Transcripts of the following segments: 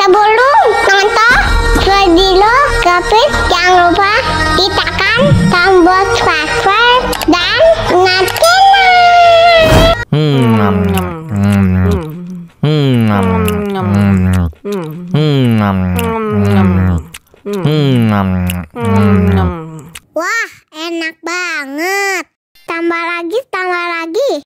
Sebelum nonton video Gapit, jangan lupa tekan tombol subscribe dan wah, enak banget. Tambah lagi, tambah lagi.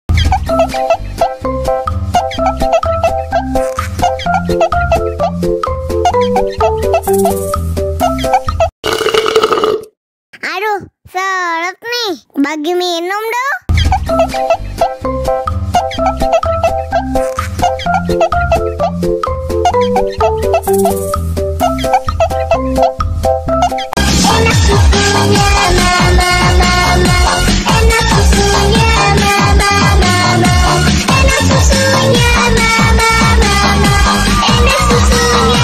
Aduh, seret nih. Bagi minum dong. Enak susunya mama, enak susunya mama, enak susunya mama, enak susunya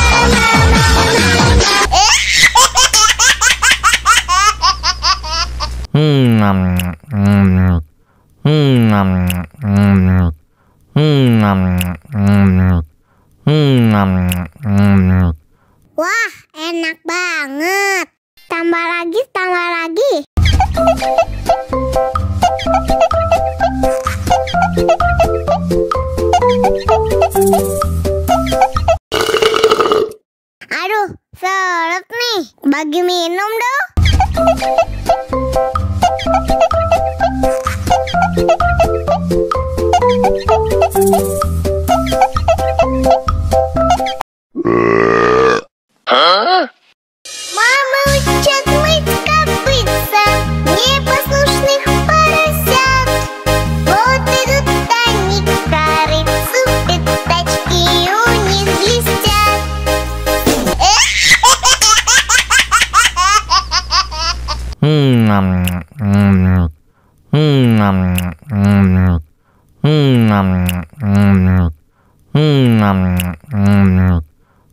Wah, enak banget. Tambah lagi, tambah lagi. Aduh, seret nih. Bagi minum dong. Мама учат мыть копытца, непослушных поросят. Вот идут они к корыцу, пятачки у них блестят.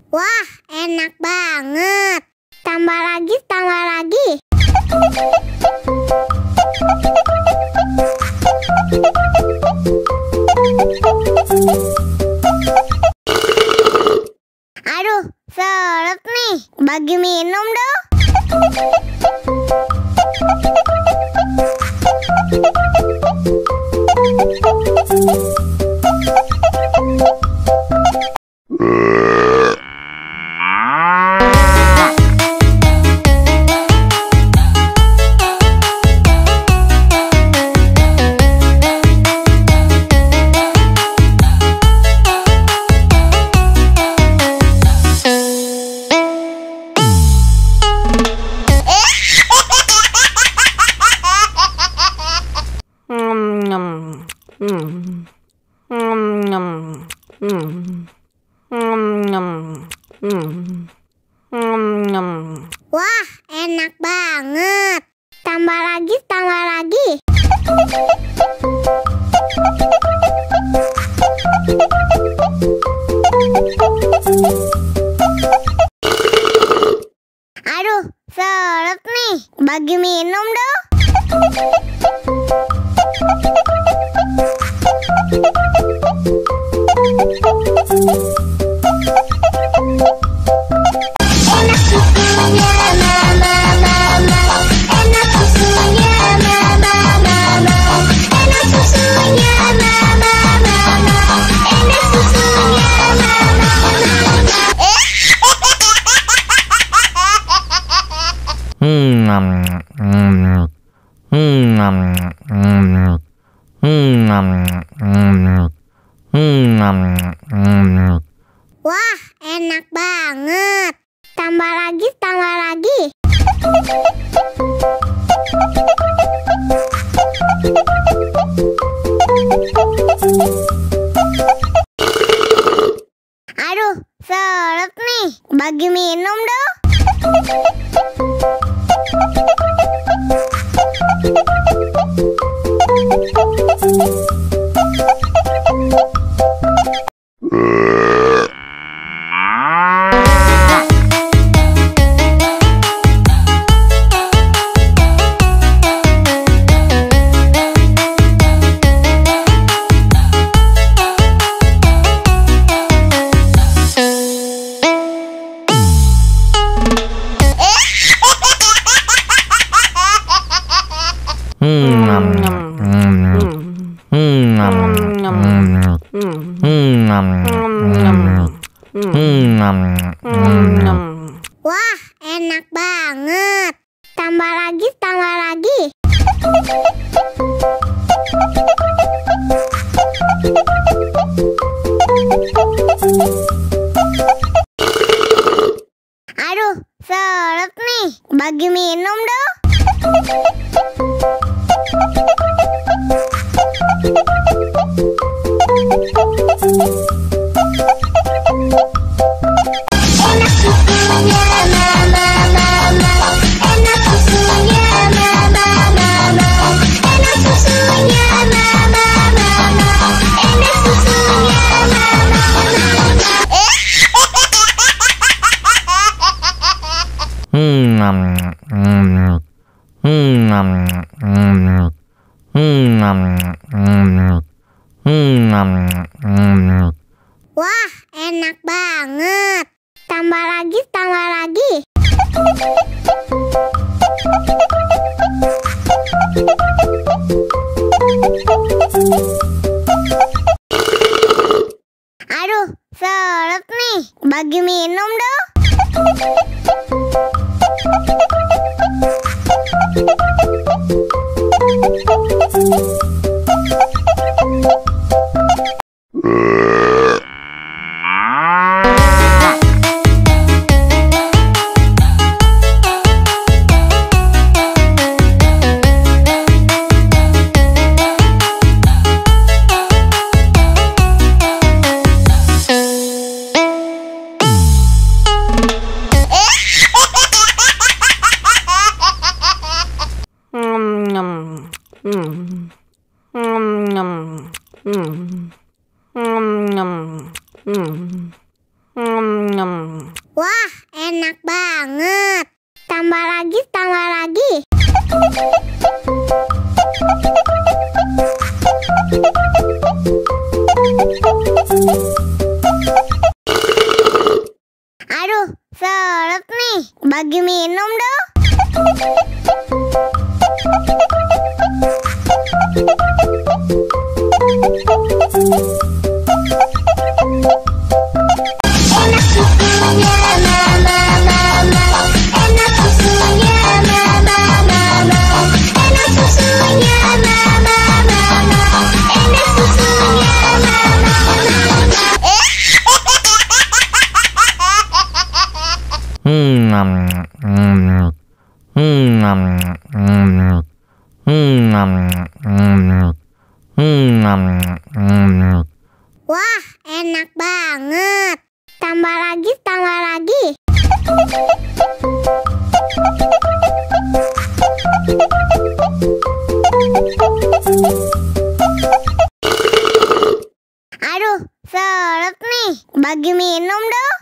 Wah, enak banget. Tambah lagi, tambah lagi. Aduh, seret nih. Bagi minum dong. Wah, enak banget. Tambah lagi, tambah lagi. Aduh, seret nih. Bagi minum dong. Enak susunya mama, enak susunya mama, enak susunya mama, enak susunya Wah, enak banget. Tambah lagi, tambah lagi. Aduh, seret nih. Bagi minum dong. Wah, enak banget. Tambah lagi, tambah lagi. Aduh, seret nih. Bagi minum dong. Enak susunya mama, enak susunya mama, enak susunya mama, enak susunya mama. Wah, enak banget. Tambah lagi, tambah lagi. Aduh, seret nih. Bagi minum dong. Wah, enak banget. Tambah lagi, tambah lagi. Aduh, seret nih. Bagi minum dong. Enak susunya mama, enak susunya mama, enak susunya mama, enak susunya mama. Wah, enak banget. Tambah lagi, tambah lagi. Aduh, seret nih. Bagi minum dong.